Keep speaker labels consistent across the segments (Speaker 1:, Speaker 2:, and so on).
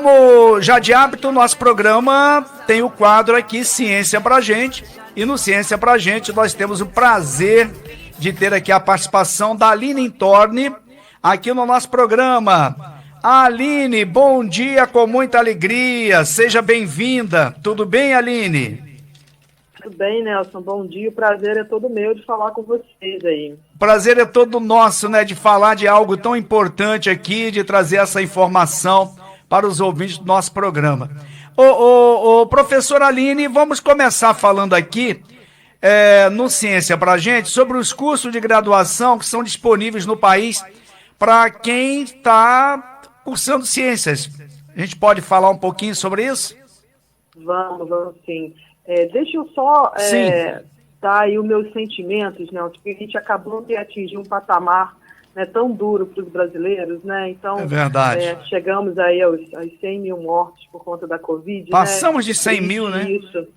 Speaker 1: como já de hábito, nosso programa tem o quadro aqui, Ciência pra Gente. E no Ciência pra Gente nós temos o prazer de ter aqui a participação da Aline Intorni, aqui no nosso programa. Aline, bom dia com muita alegria, seja bem-vinda. Tudo bem, Aline?
Speaker 2: Tudo bem, Nelson, bom dia, o prazer é todo meu de falar com vocês aí.
Speaker 1: Prazer é todo nosso, né, de falar de algo tão importante aqui, de trazer essa informação para os ouvintes do nosso programa. Professora Aline, vamos começar falando aqui no Ciência pra Gente sobre os cursos de graduação que são disponíveis no país para quem está cursando ciências. A gente pode falar um pouquinho sobre isso?
Speaker 2: Vamos sim. Deixa eu só dar aí os meus sentimentos, né? Porque a gente acabou de atingir um patamar, né, tão duro para os brasileiros, né? Então,
Speaker 1: é verdade.
Speaker 2: Chegamos aí aos 100 mil mortes por conta da Covid.
Speaker 1: Passamos,
Speaker 2: né?
Speaker 1: de 100 mil, né?
Speaker 2: Isso.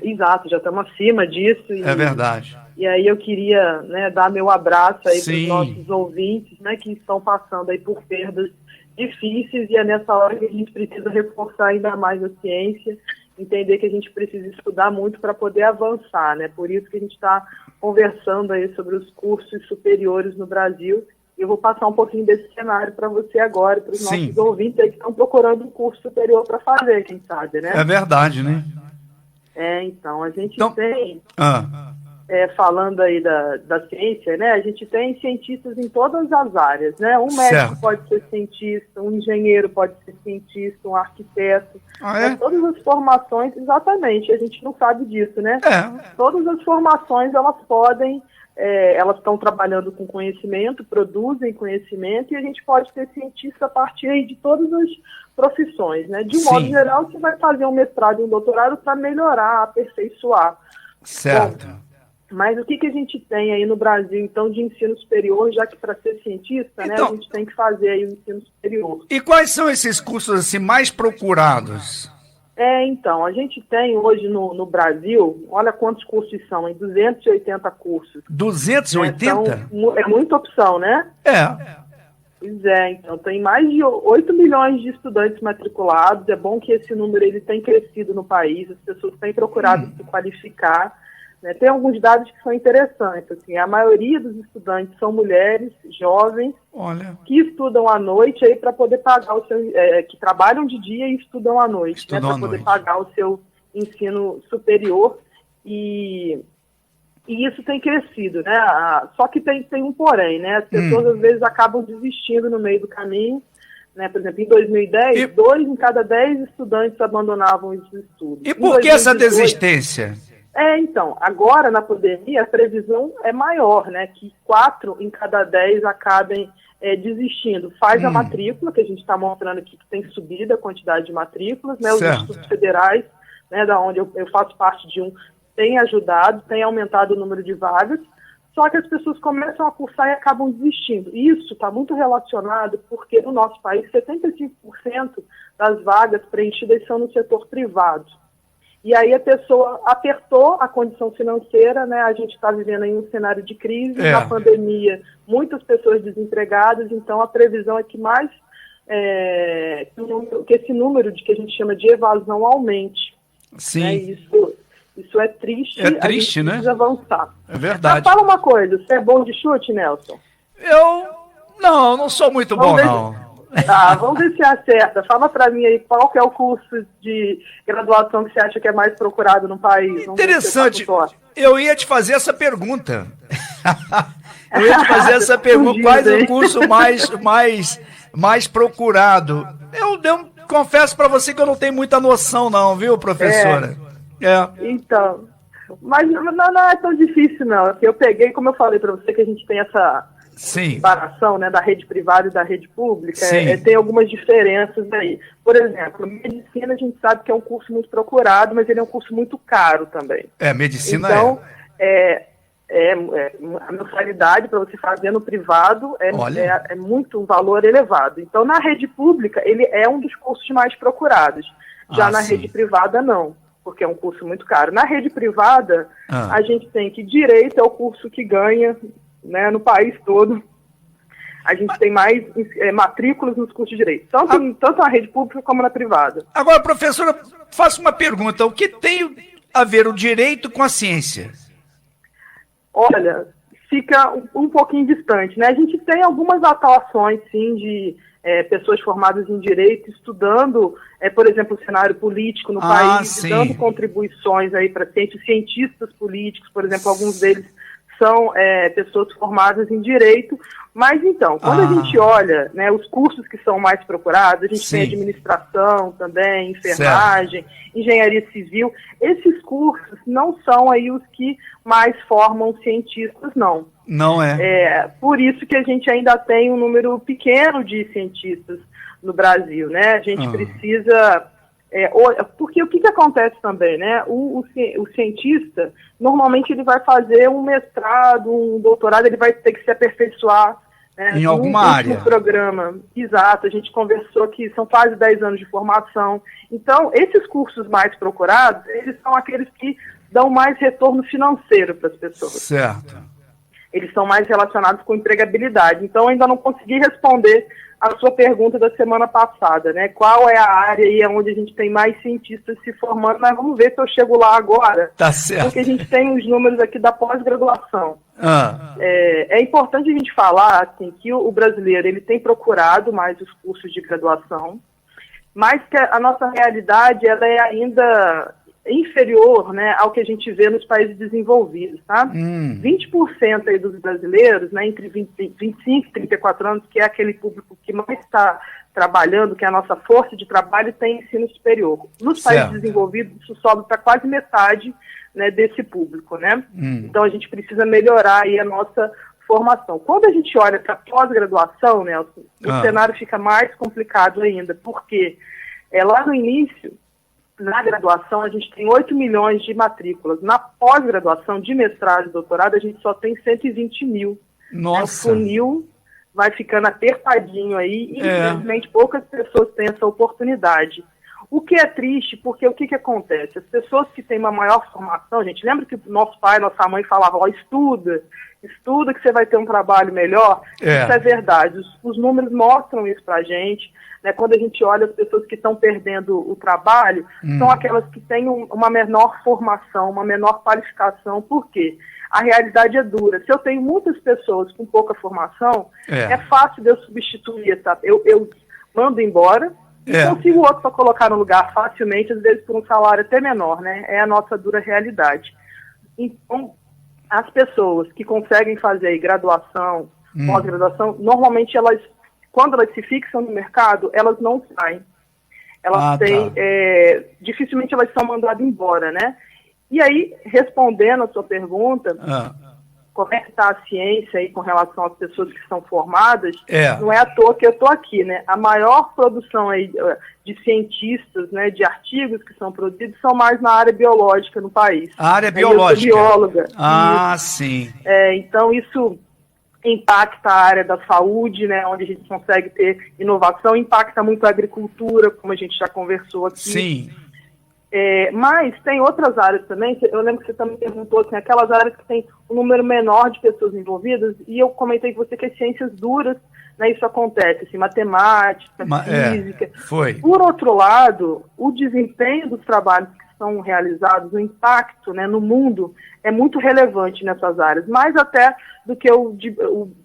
Speaker 2: Exato, já estamos acima disso.
Speaker 1: É verdade.
Speaker 2: E aí eu queria, né, dar meu abraço aí para os nossos ouvintes, né, que estão passando aí por perdas difíceis, e é nessa hora que a gente precisa reforçar ainda mais a ciência, entender que a gente precisa estudar muito para poder avançar, né? Por isso que a gente está conversando aí sobre os cursos superiores no Brasil. Eu vou passar um pouquinho desse cenário para você agora, para os nossos ouvintes aí que estão procurando um curso superior para fazer, quem sabe, né?
Speaker 1: É verdade, né?
Speaker 2: Então, a gente tem... falando aí da ciência, né? A gente tem cientistas em todas as áreas, né? Um médico pode ser cientista, um engenheiro pode ser cientista, um arquiteto. Todas as formações, exatamente, a gente não sabe disso, né? Todas as formações, elas podem, elas estão trabalhando com conhecimento, produzem conhecimento, e a gente pode ter cientista a partir aí de todas as profissões, né? De um modo geral, você vai fazer um mestrado e um doutorado para melhorar, aperfeiçoar.
Speaker 1: Certo.
Speaker 2: Bom, mas o que a gente tem aí no Brasil, então, de ensino superior, já que para ser cientista, né, a gente tem que fazer aí o ensino superior.
Speaker 1: E quais são esses cursos assim, mais procurados?
Speaker 2: Então, a gente tem hoje no Brasil, olha quantos cursos são, em 280 cursos.
Speaker 1: 280?
Speaker 2: É muita opção, né? Pois então, tem mais de 8 milhões de estudantes matriculados. É bom que esse número ele tem crescido no país, as pessoas têm procurado se qualificar. Né? Tem alguns dados que são interessantes. Assim, a maioria dos estudantes são mulheres, jovens, que estudam à noite para poder pagar o seu... que trabalham de dia e estudam à noite, né, para poder pagar o seu ensino superior. E isso tem crescido, né? Só que tem um porém, né? As pessoas às vezes acabam desistindo no meio do caminho. Né? Por exemplo, em 2010, 2 em cada 10 estudantes abandonavam os estudos.
Speaker 1: E por que essa desistência?
Speaker 2: Então, agora na pandemia a previsão é maior, né? Que 4 em cada 10 acabem desistindo. Faz a matrícula, que a gente está mostrando aqui que tem subido a quantidade de matrículas, né? Os institutos federais, né, da onde eu faço parte de um, tem ajudado, tem aumentado o número de vagas, só que as pessoas começam a cursar e acabam desistindo. Isso está muito relacionado porque no nosso país 75% das vagas preenchidas são no setor privado. E aí a pessoa apertou a condição financeira, né? A gente está vivendo aí um cenário de crise, na pandemia, muitas pessoas desempregadas, então a previsão é que mais que esse número de que a gente chama de evasão aumente. Né? Isso é triste.
Speaker 1: É triste,
Speaker 2: a gente precisa avançar.
Speaker 1: É verdade.
Speaker 2: Mas fala uma coisa, você é bom de chute, Nelson?
Speaker 1: Eu não sou muito bom, não.
Speaker 2: Vamos ver se acerta. Fala pra mim aí, qual que é o curso de graduação que você acha que é mais procurado no país?
Speaker 1: Interessante. Eu ia te fazer essa pergunta. Quais é o curso mais procurado? Eu confesso pra você que eu não tenho muita noção não, viu, professora?
Speaker 2: Então, mas não é tão difícil não. Eu peguei, como eu falei pra você, que a gente tem essa separação, né, da rede privada e da rede pública, tem algumas diferenças aí. Por exemplo, medicina a gente sabe que é um curso muito procurado, mas ele é um curso muito caro também.
Speaker 1: Medicina
Speaker 2: então, a mensalidade para você fazer no privado é muito um valor elevado. Então, na rede pública, ele é um dos cursos mais procurados. Já na rede privada, não, porque é um curso muito caro. Na rede privada, a gente tem que direito é o curso que ganha, né, no país todo. a gente tem mais matrículas nos cursos de direito, tanto na rede pública como na privada.
Speaker 1: Agora, professora, faço uma pergunta. O que tem a ver o direito com a ciência?
Speaker 2: Olha, fica um pouquinho distante, né? A gente tem algumas atuações, sim, de pessoas formadas em direito, estudando, por exemplo, o cenário político no país,
Speaker 1: sim.
Speaker 2: dando contribuições aí para cientistas políticos, por exemplo, alguns deles são pessoas formadas em direito, mas então, quando a gente olha, né, os cursos que são mais procurados, a gente tem administração também, enfermagem, engenharia civil, esses cursos não são aí os que mais formam cientistas, não.
Speaker 1: Não é.
Speaker 2: Por isso que a gente ainda tem um número pequeno de cientistas no Brasil, né? A gente precisa... porque o que acontece também, né? O cientista, normalmente ele vai fazer um mestrado, um doutorado, ele vai ter que se aperfeiçoar, né,
Speaker 1: em alguma área.
Speaker 2: No programa. Exato, a gente conversou que são quase 10 anos de formação. Então, esses cursos mais procurados, eles são aqueles que dão mais retorno financeiro para as pessoas.
Speaker 1: Certo.
Speaker 2: Eles são mais relacionados com empregabilidade. Então, ainda não consegui responder a sua pergunta da semana passada, né? Qual é a área aí onde a gente tem mais cientistas se formando, mas vamos ver se eu chego lá agora.
Speaker 1: Tá certo.
Speaker 2: Porque a gente tem os números aqui da pós-graduação. É importante a gente falar assim, que o brasileiro ele tem procurado mais os cursos de graduação, mas que a nossa realidade ela é ainda inferior, né, ao que a gente vê nos países desenvolvidos, tá? 20% aí dos brasileiros, né, entre 25 e 34 anos, que é aquele público que mais está trabalhando, que é a nossa força de trabalho, tem ensino superior. Nos países desenvolvidos, isso sobe para quase metade, né, desse público, né? Então a gente precisa melhorar aí a nossa formação. Quando a gente olha para a pós-graduação, né, o cenário fica mais complicado ainda, porque lá no início, na graduação, a gente tem 8 milhões de matrículas. Na pós-graduação, de mestrado e doutorado, a gente só tem 120 mil.
Speaker 1: Nossa!
Speaker 2: O funil vai ficando apertadinho aí e, infelizmente, poucas pessoas têm essa oportunidade. O que é triste, porque o que acontece? As pessoas que têm uma maior formação, gente, lembra que nosso pai, nossa mãe falavam, estuda que você vai ter um trabalho melhor? Isso é verdade. Os números mostram isso pra gente. Né, quando a gente olha as pessoas que estão perdendo o trabalho, são aquelas que têm uma menor formação, uma menor qualificação. Por quê? A realidade é dura. Se eu tenho muitas pessoas com pouca formação, é fácil de eu substituir, sabe? Eu mando embora e consigo outro para colocar no lugar facilmente, às vezes por um salário até menor, né? É a nossa dura realidade. Então, as pessoas que conseguem fazer graduação, pós-graduação, normalmente quando elas se fixam no mercado, elas não saem. Elas têm, dificilmente elas são mandadas embora, né? E aí, respondendo a sua pergunta, como é que está a ciência aí com relação às pessoas que são formadas, não é à toa que eu estou aqui, né? A maior produção aí de cientistas, né, de artigos que são produzidos, são mais na área biológica no país.
Speaker 1: A área biológica?
Speaker 2: Eu sou bióloga.
Speaker 1: Sim.
Speaker 2: Então, isso impacta a área da saúde, né, onde a gente consegue ter inovação, impacta muito a agricultura, como a gente já conversou aqui.
Speaker 1: Sim.
Speaker 2: Mas tem outras áreas também, eu lembro que você também perguntou, assim, aquelas áreas que tem um número menor de pessoas envolvidas, e eu comentei com você que as ciências duras, né, isso acontece, assim, matemática, física. Por outro lado, o desempenho dos trabalhos que são realizados, o impacto, né, no mundo é muito relevante nessas áreas, mais até do que o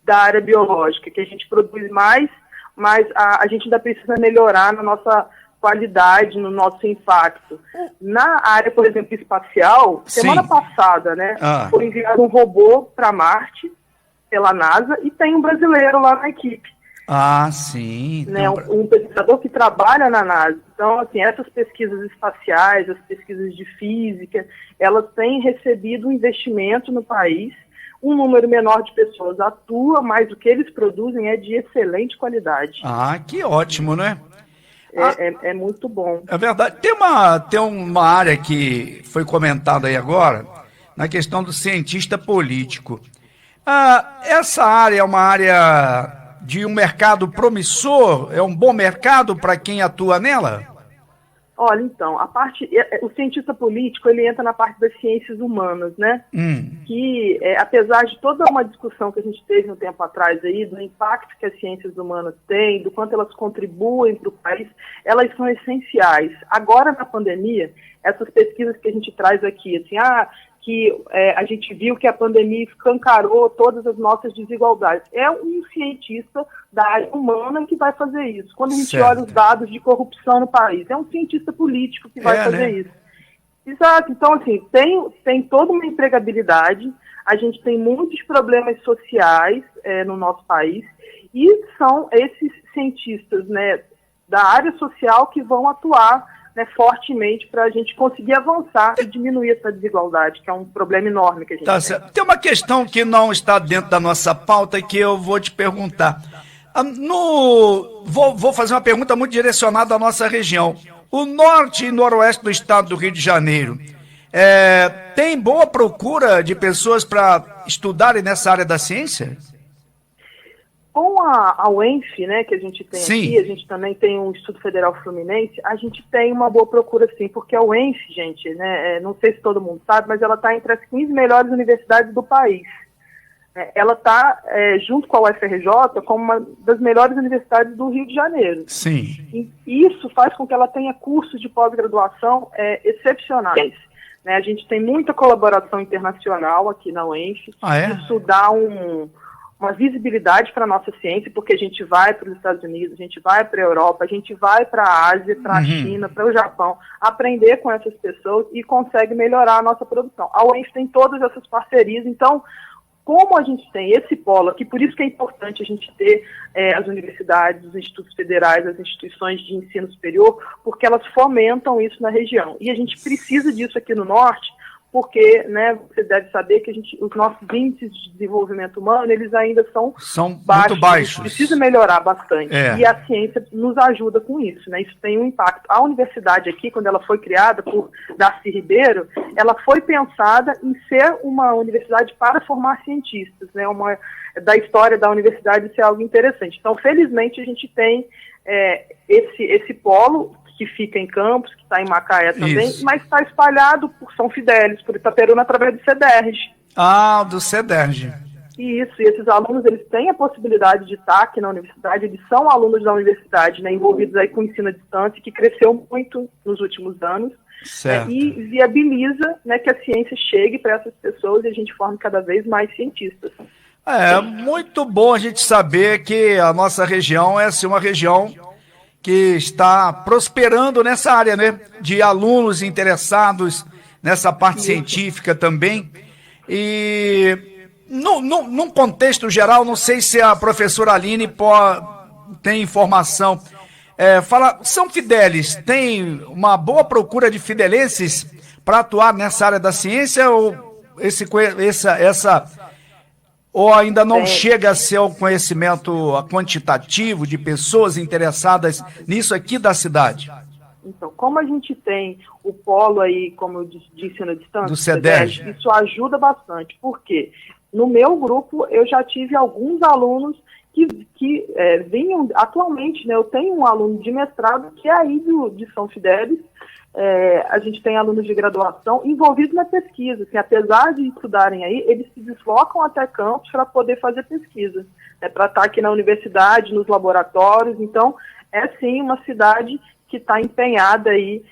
Speaker 2: da área biológica, que a gente produz mais, mas a gente ainda precisa melhorar na nossa qualidade, no nosso impacto. Na área, por exemplo, espacial, semana passada, né, foi enviado um robô para Marte pela NASA e tem um brasileiro lá na equipe.
Speaker 1: Sim.
Speaker 2: Né, um pesquisador que trabalha na NASA. Então, assim, essas pesquisas espaciais, as pesquisas de física, elas têm recebido um investimento no país. Um número menor de pessoas atua, mas o que eles produzem é de excelente qualidade.
Speaker 1: Que ótimo, né?
Speaker 2: É muito bom.
Speaker 1: É verdade. Tem uma área que foi comentada aí agora, na questão do cientista político. Essa área é uma área de um mercado promissor? É um bom mercado para quem atua nela?
Speaker 2: Olha, então, o cientista político, ele entra na parte das ciências humanas, né? Que, apesar de toda uma discussão que a gente teve um tempo atrás aí, do impacto que as ciências humanas têm, do quanto elas contribuem para o país, elas são essenciais. Agora, na pandemia, essas pesquisas que a gente traz aqui, assim, a gente viu que a pandemia escancarou todas as nossas desigualdades. É um cientista da área humana que vai fazer isso. Quando a gente olha os dados de corrupção no país, é um cientista político que vai fazer isso. Exato. Então, assim, tem toda uma empregabilidade, a gente tem muitos problemas sociais no nosso país, e são esses cientistas, né, da área social que vão atuar, né, fortemente para a gente conseguir avançar e diminuir essa desigualdade, que é um problema enorme que a gente tem.
Speaker 1: Certo. Tem uma questão que não está dentro da nossa pauta que eu vou te perguntar. Vou fazer uma pergunta muito direcionada à nossa região. O norte e noroeste do estado do Rio de Janeiro tem boa procura de pessoas para estudarem nessa área da ciência?
Speaker 2: Com a UENF, né, que a gente tem aqui, a gente também tem um Instituto Federal Fluminense, a gente tem uma boa procura sim, porque a UENF, gente, né, não sei se todo mundo sabe, mas ela está entre as 15 melhores universidades do país. Ela está, junto com a UFRJ, como uma das melhores universidades do Rio de Janeiro.
Speaker 1: Sim.
Speaker 2: E isso faz com que ela tenha cursos de pós-graduação excepcionais. Né, a gente tem muita colaboração internacional aqui na UENF. Isso dá uma visibilidade para a nossa ciência, porque a gente vai para os Estados Unidos, a gente vai para a Europa, a gente vai para a Ásia, para a China, para o Japão, aprender com essas pessoas e consegue melhorar a nossa produção. A UENF tem todas essas parcerias, então, como a gente tem esse polo aqui, por isso que é importante a gente ter as universidades, os institutos federais, as instituições de ensino superior, porque elas fomentam isso na região. E a gente precisa disso aqui no Norte, porque, né, você deve saber que os nossos índices de desenvolvimento humano, eles ainda são baixos,
Speaker 1: muito baixos.
Speaker 2: Precisa melhorar bastante. E a ciência nos ajuda com isso, né? Isso tem um impacto. A universidade aqui, quando ela foi criada por Darcy Ribeiro, ela foi pensada em ser uma universidade para formar cientistas, né? Da história da universidade, isso é algo interessante. Então, felizmente, a gente tem esse polo que fica em Campos, que está em Macaé também, mas está espalhado por São Fidélis, por Itaperuna, através do CEDERJ.
Speaker 1: Do CEDERJ.
Speaker 2: Isso, e esses alunos, eles têm a possibilidade de estar aqui na universidade, eles são alunos da universidade, né, envolvidos aí com o ensino à distância, que cresceu muito nos últimos anos, e viabiliza, né, que a ciência chegue para essas pessoas e a gente forme cada vez mais cientistas.
Speaker 1: É muito bom a gente saber que a nossa região é assim, uma região que está prosperando nessa área, né, de alunos interessados nessa parte científica também. E num contexto geral, não sei se a professora Aline tem informação. São Fidélis tem uma boa procura de fidelenses para atuar nessa área da ciência, ou ainda não chega a ser o conhecimento quantitativo de pessoas interessadas nisso aqui da cidade?
Speaker 2: Então, como a gente tem o polo aí, como eu disse, de ensino à distância,
Speaker 1: do CEDERJ,
Speaker 2: isso ajuda bastante, porque no meu grupo eu já tive alguns alunos que vinham atualmente, né, eu tenho um aluno de mestrado que é aí de São Fidélis. A gente tem alunos de graduação envolvidos na pesquisa, que apesar de estudarem aí, eles se deslocam até Campos para poder fazer pesquisa, para estar aqui na universidade, nos laboratórios. Então, é sim uma cidade que está empenhada aí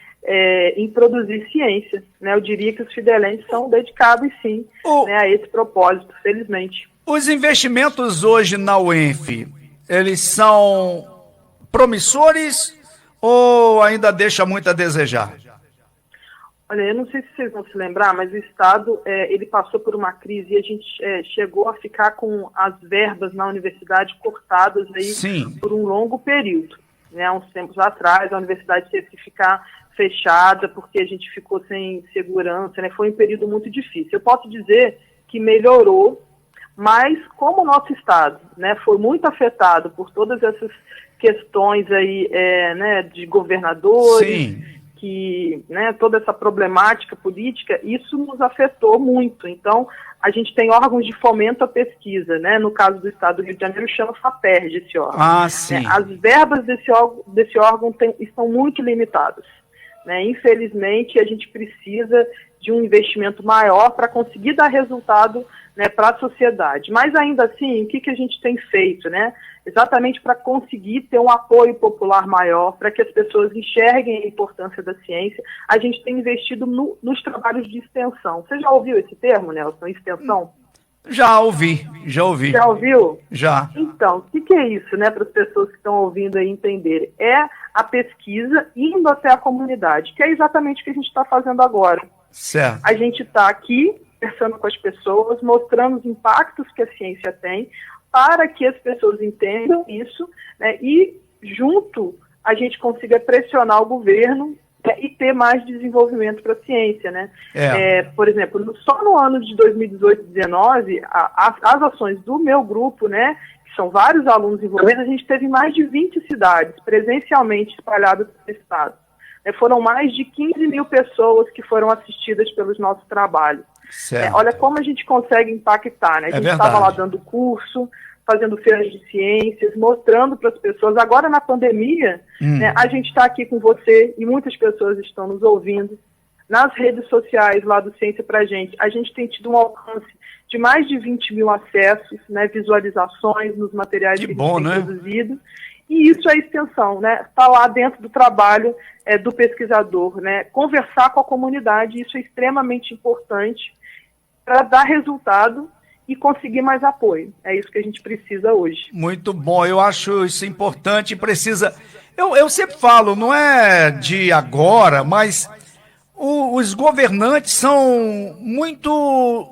Speaker 2: em produzir ciência, né? Eu diria que os fidelenses são dedicados sim, né, a esse propósito, felizmente.
Speaker 1: Os investimentos hoje na UENF, eles são promissores ou ainda deixa muito a desejar?
Speaker 2: Olha, eu não sei se vocês vão se lembrar, mas o Estado ele passou por uma crise e a gente chegou a ficar com as verbas na universidade cortadas aí por um longo período. Né? Há uns tempos atrás, a universidade teve que ficar fechada porque a gente ficou sem segurança, né? Foi um período muito difícil. Eu posso dizer que melhorou, mas como o nosso Estado, né, foi muito afetado por todas essas questões aí, né, de governadores, que, né, toda essa problemática política, isso nos afetou muito. Então, a gente tem órgãos de fomento à pesquisa, né? No caso do Estado do Rio de Janeiro, chama FAPERJ esse órgão.
Speaker 1: Sim.
Speaker 2: As verbas desse órgão estão muito limitadas. né? Infelizmente, a gente precisa de um investimento maior para conseguir dar resultado, né, para a sociedade. Mas ainda assim, o que a gente tem feito, né? Exatamente para conseguir ter um apoio popular maior, para que as pessoas enxerguem a importância da ciência, a gente tem investido nos trabalhos de extensão. Você já ouviu esse termo, Nelson, extensão?
Speaker 1: Já ouvi.
Speaker 2: Já ouviu?
Speaker 1: Já.
Speaker 2: Então, o que é isso, né, para as pessoas que estão ouvindo aí entenderem? É a pesquisa indo até a comunidade, que é exatamente o que a gente está fazendo agora.
Speaker 1: Certo.
Speaker 2: A gente está aqui conversando com as pessoas, mostrando os impactos que a ciência tem, para que as pessoas entendam isso, né, e junto a gente consiga pressionar o governo, né, e ter mais desenvolvimento para a ciência, né? Por exemplo, só no ano de 2018 e 2019, as ações do meu grupo, né, que são vários alunos envolvidos, a gente teve mais de 20 cidades presencialmente espalhadas no estado. Foram mais de 15 mil pessoas que foram assistidas pelos nossos trabalhos. Olha como a gente consegue impactar, né? A gente estava lá dando curso, fazendo feiras de ciências, mostrando para as pessoas. Agora, na pandemia, né, a gente está aqui com você e muitas pessoas estão nos ouvindo. Nas redes sociais lá do Ciência Pra Gente, a gente tem tido um alcance de mais de 20 mil acessos, né, visualizações nos materiais que a gente tem produzido. E isso é extensão, né? Está lá dentro do trabalho do pesquisador, né? Conversar com a comunidade, isso é extremamente importante para dar resultado e conseguir mais apoio. É isso que a gente precisa hoje.
Speaker 1: Muito bom, eu acho isso importante e precisa... Eu sempre falo, não é de agora, mas os governantes são muito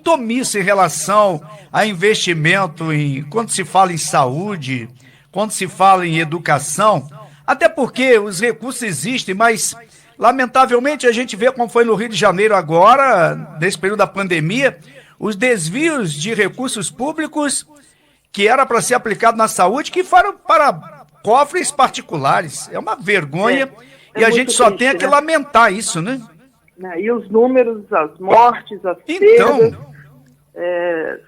Speaker 1: omissos em relação a investimento quando se fala em saúde, quando se fala em educação, até porque os recursos existem, mas lamentavelmente a gente vê como foi no Rio de Janeiro agora, nesse período da pandemia, os desvios de recursos públicos que era para ser aplicado na saúde, que foram para cofres particulares. É uma vergonha e a gente só tem que lamentar isso, né?
Speaker 2: E os números, as mortes, as perdas,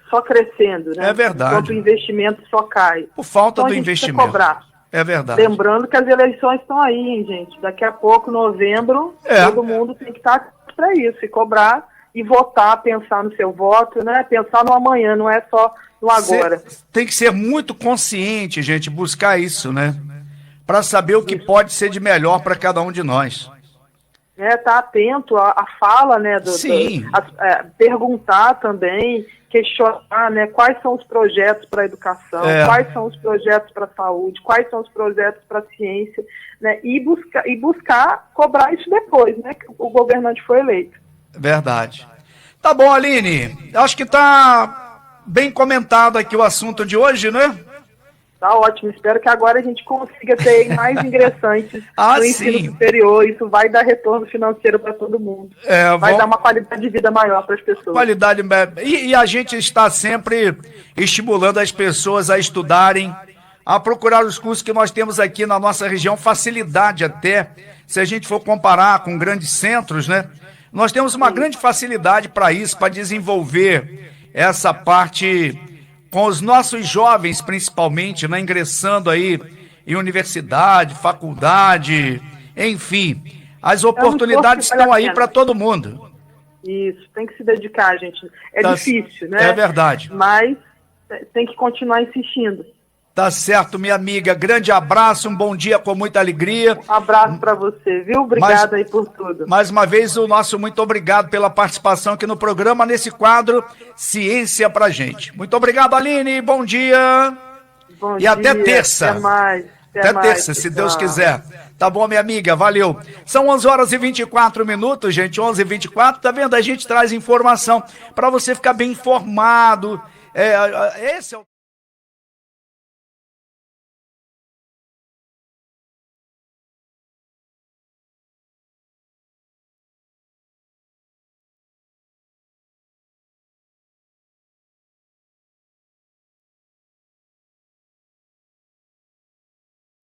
Speaker 2: só crescendo, né?
Speaker 1: É verdade.
Speaker 2: Enquanto o investimento só cai.
Speaker 1: Por falta do investimento.
Speaker 2: Cobrar.
Speaker 1: É verdade.
Speaker 2: Lembrando que as eleições estão aí, hein, gente? Daqui a pouco, novembro, todo mundo tem que estar para isso, e cobrar e votar, pensar no seu voto, né? Pensar no amanhã, não é só no agora.
Speaker 1: Tem que ser muito consciente, gente, buscar isso, né? Para saber o que pode ser de melhor para cada um de nós.
Speaker 2: Tá atento à fala, né?
Speaker 1: Sim.
Speaker 2: Perguntar também, questionar, né? Quais são os projetos para a educação, quais são os projetos para a saúde, quais são os projetos para a ciência, né? E buscar cobrar isso depois, né? Que o governante foi eleito.
Speaker 1: Verdade. Tá bom, Aline. Acho que tá bem comentado aqui o assunto de hoje, né?
Speaker 2: Tá ótimo. Espero que agora a gente consiga ter mais ingressantes no ensino superior. Isso vai dar retorno financeiro para todo mundo. Vai dar uma qualidade de vida maior para as pessoas.
Speaker 1: E a gente está sempre estimulando as pessoas a estudarem, a procurar os cursos que nós temos aqui na nossa região, facilidade até, se a gente for comparar com grandes centros, né? Nós temos uma grande facilidade para isso, para desenvolver essa parte com os nossos jovens, principalmente, né, ingressando aí em universidade, faculdade, enfim. As oportunidades estão aí para todo mundo.
Speaker 2: Isso, tem que se dedicar, gente. Difícil, né?
Speaker 1: É verdade.
Speaker 2: Mas tem que continuar insistindo.
Speaker 1: Tá certo, minha amiga. Grande abraço, um bom dia com muita alegria.
Speaker 2: Um abraço para você, viu? Obrigada aí por tudo.
Speaker 1: Mais uma vez, o nosso muito obrigado pela participação aqui no programa, nesse quadro Ciência Pra Gente. Muito obrigado, Aline. Bom dia.
Speaker 2: Bom dia.
Speaker 1: Até terça.
Speaker 2: Até mais.
Speaker 1: Até terça, se Deus quiser. Tá bom, minha amiga? Valeu. São 11h24, gente. 11h24. Tá vendo? A gente traz informação para você ficar bem informado. Esse é o...